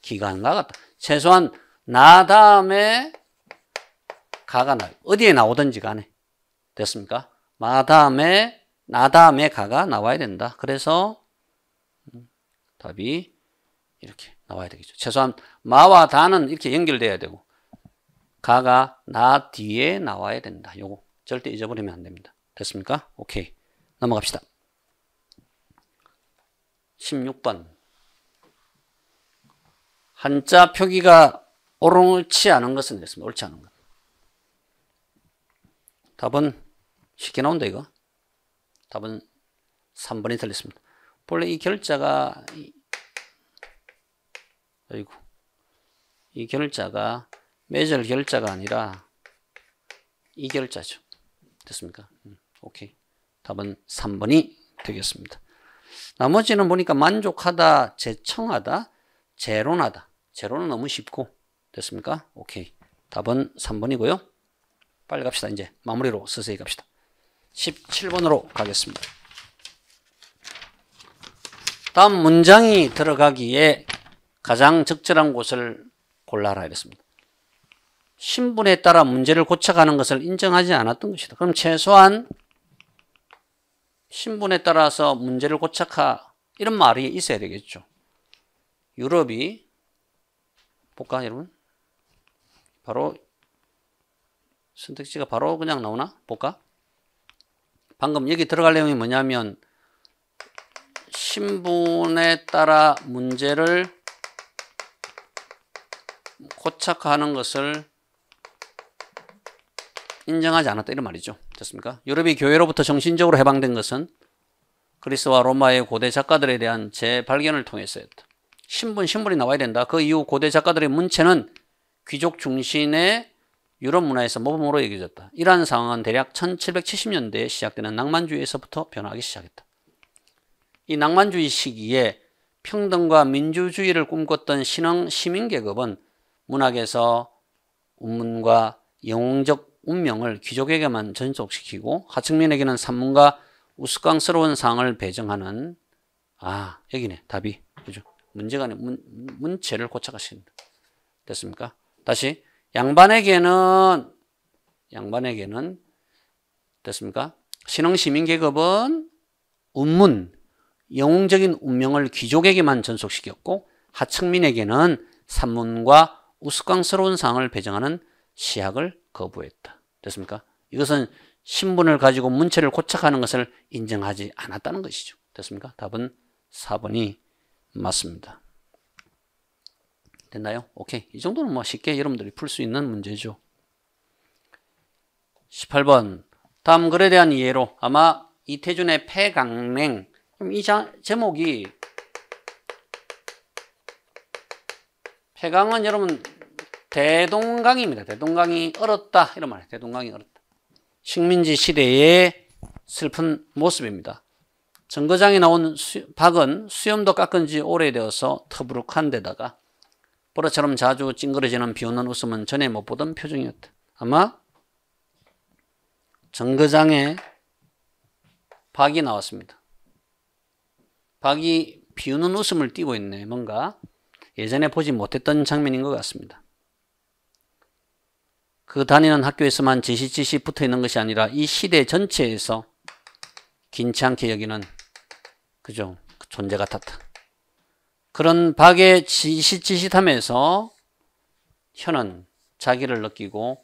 기관과 같다. 최소한 나 다음에 가가 나요. 어디에 나오든지 간에. 됐습니까? 마 다음에 나 다음에 가가 나와야 된다. 그래서 답이 이렇게 나와야 되겠죠. 최소한 마와 다는 이렇게 연결돼야 되고 가가 나 뒤에 나와야 된다. 요거 절대 잊어버리면 안 됩니다. 됐습니까? 오케이. 넘어갑시다. 16번. 한자 표기가 옳지 않은 것은 됐습니다. 옳지 않은 것. 답은 쉽게 나온다 이거. 답은 3번이 틀렸습니다. 본래 이 결자가 이 결자가 매절 결자가 아니라 이 결자죠. 됐습니까? 오케이. 답은 3번이 되겠습니다. 나머지는 보니까 만족하다, 재청하다, 재론하다. 재론은 너무 쉽고. 됐습니까? 오케이. 답은 3번이고요. 빨리 갑시다. 이제 마무리로 서서히 갑시다. 17번으로 가겠습니다. 다음 문장이 들어가기에 가장 적절한 곳을 골라라 이랬습니다. 신분에 따라 문제를 고쳐가는 것을 인정하지 않았던 것이다. 그럼 최소한 신분에 따라서 문제를 고쳐가 이런 말이 있어야 되겠죠. 유럽이 볼까 여러분? 바로 선택지가 바로 그냥 나오나? 볼까? 방금 여기 들어갈 내용이 뭐냐면 신분에 따라 문제를 고착화하는 것을 인정하지 않았다 이런 말이죠. 됐습니까? 유럽이 교회로부터 정신적으로 해방된 것은 그리스와 로마의 고대 작가들에 대한 재발견을 통해서였다. 신분이 나와야 된다. 그 이후 고대 작가들의 문체는 귀족 중심의 유럽 문화에서 모범으로 여겨졌다. 이러한 상황은 대략 1770년대에 시작되는 낭만주의에서부터 변화하기 시작했다. 이 낭만주의 시기에 평등과 민주주의를 꿈꿨던 신흥 시민계급은 문학에서 운문과 영웅적 운명을 귀족에게만 전속시키고 하층민에게는 산문과 우스꽝스러운 상을 배정하는 여기네 답이 그죠? 문제가 아니라 문체를 고쳐가신다. 됐습니까? 다시 양반에게는 됐습니까? 신흥 시민계급은 운문, 영웅적인 운명을 귀족에게만 전속시켰고 하층민에게는 산문과 우스꽝스러운 상을 배정하는 시학을 거부했다. 됐습니까? 이것은 신분을 가지고 문체를 고착하는 것을 인정하지 않았다는 것이죠. 됐습니까? 답은 4번이 맞습니다. 됐나요? 오케이. 이 정도는 뭐 쉽게 여러분들이 풀 수 있는 문제죠. 18번. 다음 글에 대한 이해로 아마 이태준의 폐강냉. 이 제목이 폐강은 여러분 대동강입니다. 대동강이 얼었다 이런 말이에요. 대동강이 얼었다. 식민지 시대의 슬픈 모습입니다. 정거장에 나온 박은 수염도 깎은 지 오래되어서 터부룩한 데다가 버릇처럼 자주 찡그러지는 비웃는 웃음은 전에 못 보던 표정이었다. 아마 정거장에 박이 나왔습니다. 박이 비웃는 웃음을 띠고 있네. 뭔가 예전에 보지 못했던 장면인 것 같습니다. 그 다니는 학교에서만 지시지시 붙어 있는 것이 아니라 이 시대 전체에서 긴치 않게 여기는 그죠? 존재 같았다. 그런 박의 지시지시함에서 현은 자기를 느끼고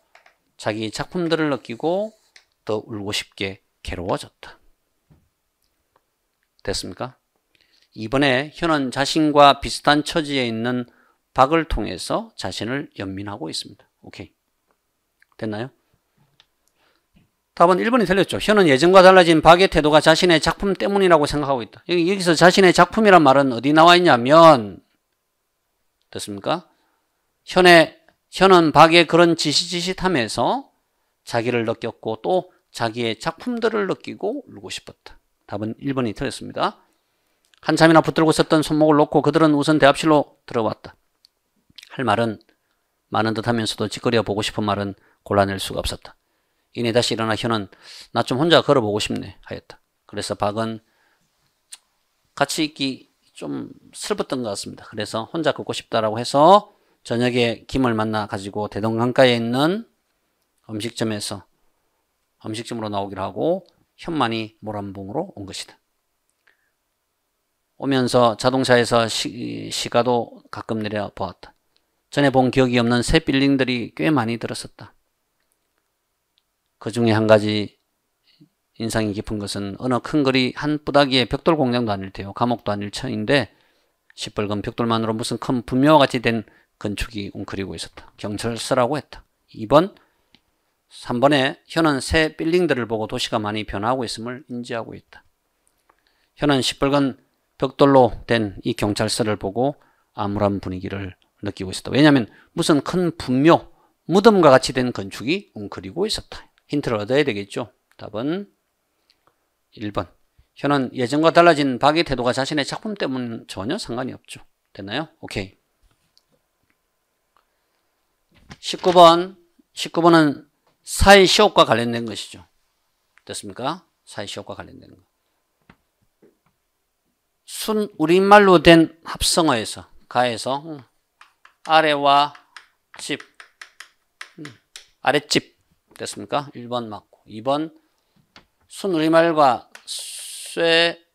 자기 작품들을 느끼고 더 울고 싶게 괴로워졌다. 됐습니까? 이번에 현은 자신과 비슷한 처지에 있는 박을 통해서 자신을 연민하고 있습니다. 오케이. 됐나요? 답은 1번이 틀렸죠. 현은 예전과 달라진 박의 태도가 자신의 작품 때문이라고 생각하고 있다. 여기서 자신의 작품이란 말은 어디 나와 있냐면 됐습니까? 현은 박의 그런 지시지시함에서 자기를 느꼈고 또 자기의 작품들을 느끼고 울고 싶었다. 답은 1번이 틀렸습니다. 한참이나 붙들고 있었던 손목을 놓고 그들은 우선 대합실로 들어왔다. 할 말은 많은 듯 하면서도 짓거려 보고 싶은 말은 골라낼 수가 없었다. 이내 다시 일어나 현은 나 좀 혼자 걸어보고 싶네 하였다. 그래서 박은 같이 있기 좀 슬펐던 것 같습니다. 그래서 혼자 걷고 싶다라고 해서 저녁에 김을 만나 가지고 대동강가에 있는 음식점으로 나오기로 하고 현만이 모란봉으로 온 것이다. 오면서 자동차에서 시가도 가끔 내려보았다. 전에 본 기억이 없는 새 빌딩들이 꽤 많이 들었었다. 그 중에 한 가지 인상이 깊은 것은 어느 큰 거리 한 뿌다기의 벽돌 공장도 아닐 테요. 감옥도 아닐 처인데 시뻘건 벽돌만으로 무슨 큰 분묘와 같이 된 건축이 웅크리고 있었다. 경찰서라고 했다. 2번, 3번에 현은 새 빌딩들을 보고 도시가 많이 변화하고 있음을 인지하고 있다. 현은 시뻘건 벽돌로 된 이 경찰서를 보고 암울한 분위기를 느끼고 있었다. 왜냐하면 무슨 큰 분묘, 무덤과 같이 된 건축이 웅크리고 있었다. 힌트를 얻어야 되겠죠. 답은 1번. 혀는 예전과 달라진 박의 태도가 자신의 작품 때문은 전혀 상관이 없죠. 됐나요? 오케이. 19번은 사이시옷과 관련된 것이죠. 됐습니까? 사이시옷과 관련된 것. 순 우리말로 된 합성어에서 가에서 아래와 집 아랫집 됐습니까? 1번 맞고 2번 순 우리말과 쇠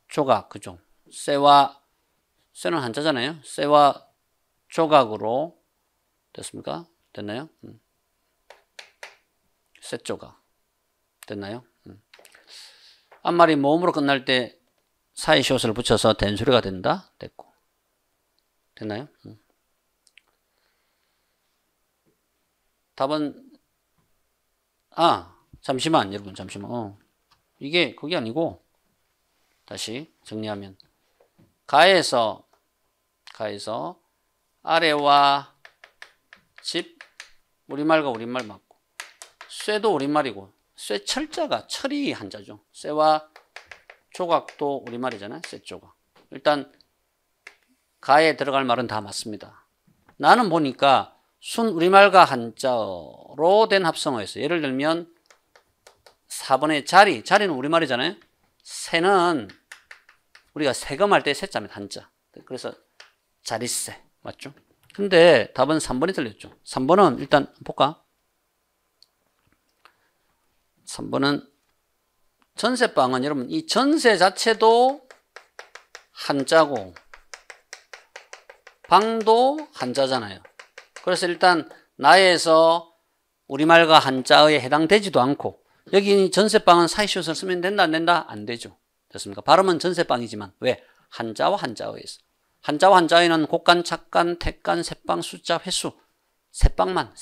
조각 그죠? 쇠는 한자잖아요. 쇠와 조각으로 됐습니까? 됐나요? 쇠 조각 됐나요? 앞말이 모음으로 끝날 때 사이시옷을 붙여서 된소리가 된다? 됐고. 됐나요? 답은, 잠시만, 여러분, 잠시만. 이게, 그게 아니고, 다시 정리하면, 가에서, 아래와 집, 우리말과 우리말 맞고, 쇠도 우리말이고, 쇠 철자가 철이 한자죠. 쇠와 조각도 우리말이잖아요. 쇠 조각. 일단 가에 들어갈 말은 다 맞습니다. 나는 보니까 순 우리말과 한자어로 된 합성어였어요. 예를 들면 4번의 자리는 우리말이잖아요. 새는 우리가 세금할 때 세자입니다. 한자. 그래서 자릿세 맞죠? 근데 답은 3번이 틀렸죠. 3번은 일단 볼까? 3번은 전세방은 여러분 이 전세 자체도 한자고 방도 한자잖아요. 그래서 일단 나에서 우리말과 한자어에 해당되지도 않고 여기 전세방은 사이시옷을 쓰면 된다 안 된다? 안 되죠. 됐습니까? 발음은 전세방이지만 왜? 한자와 한자어에서 한자와 한자어에는 곡간, 착간, 택간, 세방, 숫자, 횟수 세방만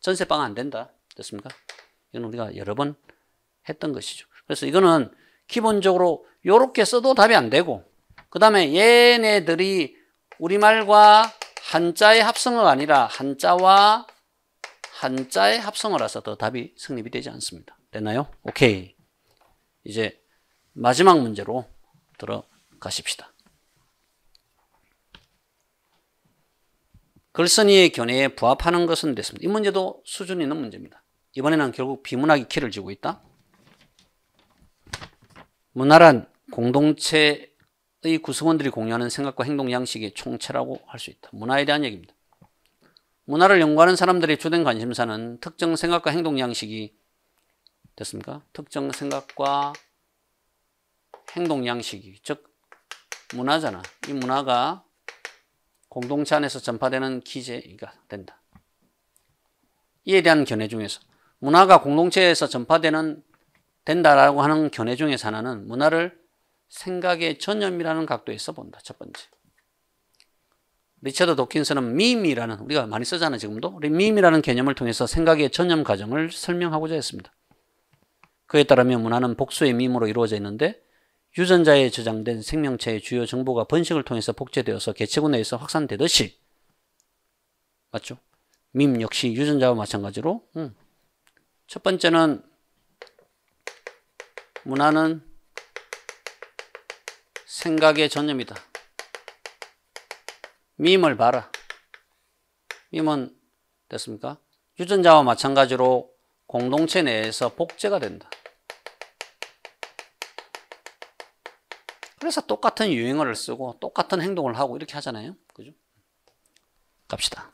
전세방은 안 된다. 됐습니까? 이건 우리가 여러 번 했던 것이죠. 그래서 이거는 기본적으로 이렇게 써도 답이 안 되고 그 다음에 얘네들이 우리말과 한자의 합성어가 아니라 한자와 한자의 합성어라서 더 답이 성립이 되지 않습니다. 됐나요? 오케이. 이제 마지막 문제로 들어가십시다. 글쓴이의 견해에 부합하는 것은 됐습니다. 이 문제도 수준 있는 문제입니다. 이번에는 결국 비문학이 키를 쥐고 있다. 문화란 공동체의 구성원들이 공유하는 생각과 행동 양식의 총체라고 할 수 있다. 문화에 대한 얘기입니다. 문화를 연구하는 사람들의 주된 관심사는 특정 생각과 행동 양식이 됐습니까? 특정 생각과 행동 양식이 즉 문화잖아. 이 문화가 공동체 안에서 전파되는 기제가 된다. 이에 대한 견해 중에서 문화가 공동체에서 된다라고 하는 견해 중에서 하나는 문화를 생각의 전념이라는 각도에서 본다. 첫 번째. 리처드 도킨스는 밈이라는 우리가 많이 쓰잖아요. 지금도. 우리 밈이라는 개념을 통해서 생각의 전념 과정을 설명하고자 했습니다. 그에 따르면 문화는 복수의 밈으로 이루어져 있는데 유전자에 저장된 생명체의 주요 정보가 번식을 통해서 복제되어서 개체군 내에서 확산되듯이 맞죠? 밈 역시 유전자와 마찬가지로 첫 번째는 문화는 생각의 전념이다. 밈을 봐라. 밈은 됐습니까? 유전자와 마찬가지로 공동체 내에서 복제가 된다. 그래서 똑같은 유행어를 쓰고 똑같은 행동을 하고 이렇게 하잖아요. 그죠? 갑시다.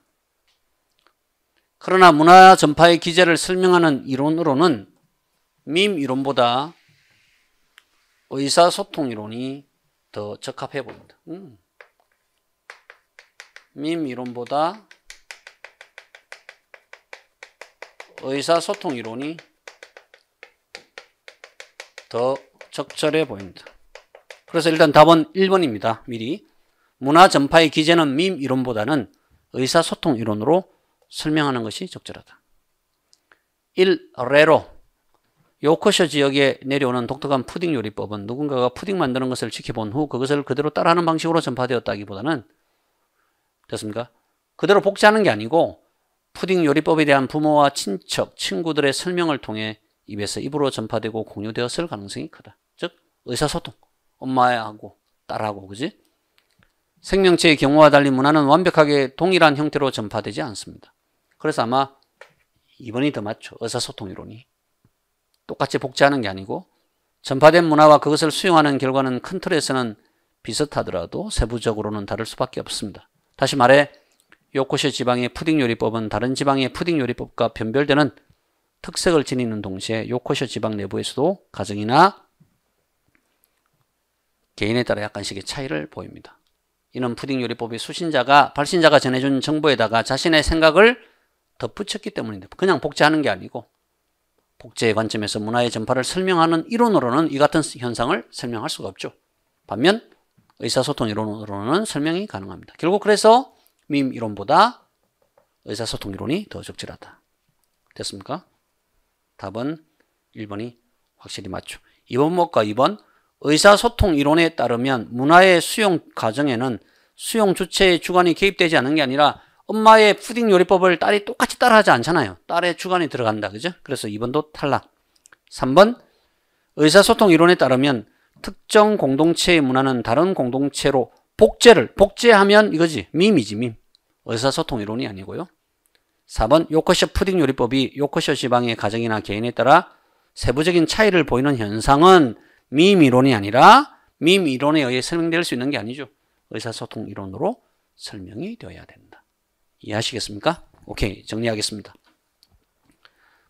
그러나 문화 전파의 기제를 설명하는 이론으로는 밈 이론보다 의사소통 이론이 더 적합해 보인다. 밈 이론보다 의사소통 이론이 더 적절해 보인다. 그래서 일단 답은 1번입니다. 미리. 문화 전파의 기제는 밈 이론보다는 의사소통 이론으로 설명하는 것이 적절하다. 1레로 요크셔 지역에 내려오는 독특한 푸딩 요리법은 누군가가 푸딩 만드는 것을 지켜본 후 그것을 그대로 따라하는 방식으로 전파되었다기보다는 됐습니까? 그대로 복제하는 게 아니고 푸딩 요리법에 대한 부모와 친척, 친구들의 설명을 통해 입에서 입으로 전파되고 공유되었을 가능성이 크다. 즉 의사소통, 엄마하고 딸하고, 그지? 생명체의 경우와 달리 문화는 완벽하게 동일한 형태로 전파되지 않습니다. 그래서 아마 2번이 더 맞죠. 의사소통 이론이. 똑같이 복제하는 게 아니고 전파된 문화와 그것을 수용하는 결과는 큰 틀에서는 비슷하더라도 세부적으로는 다를 수밖에 없습니다. 다시 말해 요코시 지방의 푸딩 요리법은 다른 지방의 푸딩 요리법과 변별되는 특색을 지니는 동시에 요코시 지방 내부에서도 가정이나 개인에 따라 약간씩의 차이를 보입니다. 이는 푸딩 요리법의 발신자가 전해준 정보에다가 자신의 생각을 덧붙였기 때문인데, 그냥 복제하는 게 아니고 복제의 관점에서 문화의 전파를 설명하는 이론으로는 이 같은 현상을 설명할 수가 없죠. 반면 의사소통 이론으로는 설명이 가능합니다. 결국 그래서 밈 이론보다 의사소통 이론이 더 적절하다. 됐습니까? 답은 1번이 확실히 맞죠. 2번목과 2번 의사소통 이론에 따르면 문화의 수용 과정에는 수용 주체의 주관이 개입되지 않는 게 아니라 엄마의 푸딩 요리법을 딸이 똑같이 따라하지 않잖아요. 딸의 주관이 들어간다. 그죠? 그래서 2번도 탈락. 3번 의사소통 이론에 따르면 특정 공동체의 문화는 다른 공동체로 복제하면 이거지. 밈이지, 밈. 의사소통 이론이 아니고요. 4번 요코시 푸딩 요리법이 요코시 지방의 가정이나 개인에 따라 세부적인 차이를 보이는 현상은 밈 이론이 아니라 밈 이론에 의해 설명될 수 있는 게 아니죠. 의사소통 이론으로 설명이 되어야 된다. 이해하시겠습니까? 오케이, 정리하겠습니다.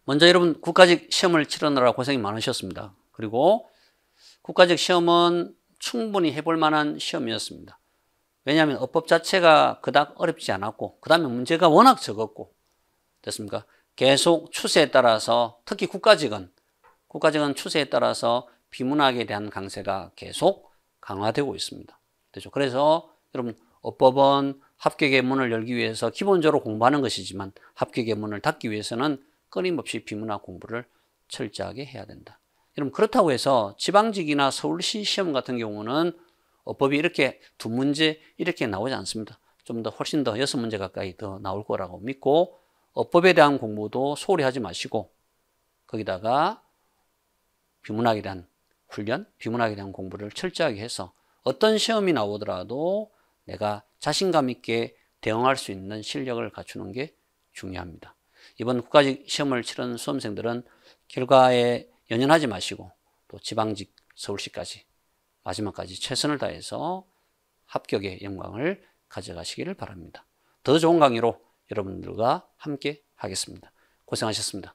먼저 여러분 국가직 시험을 치르느라 고생이 많으셨습니다. 그리고 국가직 시험은 충분히 해볼 만한 시험이었습니다. 왜냐하면 어법 자체가 그닥 어렵지 않았고 그 다음에 문제가 워낙 적었고, 됐습니까? 계속 추세에 따라서, 특히 국가직은 추세에 따라서 비문학에 대한 강세가 계속 강화되고 있습니다. 그렇죠? 그래서 여러분 어법은 합격의 문을 열기 위해서 기본적으로 공부하는 것이지만 합격의 문을 닫기 위해서는 끊임없이 비문학 공부를 철저하게 해야 된다. 여러분 그렇다고 해서 지방직이나 서울시 시험 같은 경우는 어법이 이렇게 2문제 이렇게 나오지 않습니다. 좀 더 훨씬 더 6문제 가까이 더 나올 거라고 믿고 어법에 대한 공부도 소홀히 하지 마시고 거기다가 비문학에 대한 훈련, 비문학에 대한 공부를 철저하게 해서 어떤 시험이 나오더라도 내가 자신감 있게 대응할 수 있는 실력을 갖추는 게 중요합니다. 이번 국가직 시험을 치른 수험생들은 결과에 연연하지 마시고 또 지방직 서울시까지 마지막까지 최선을 다해서 합격의 영광을 가져가시기를 바랍니다. 더 좋은 강의로 여러분들과 함께 하겠습니다. 고생하셨습니다.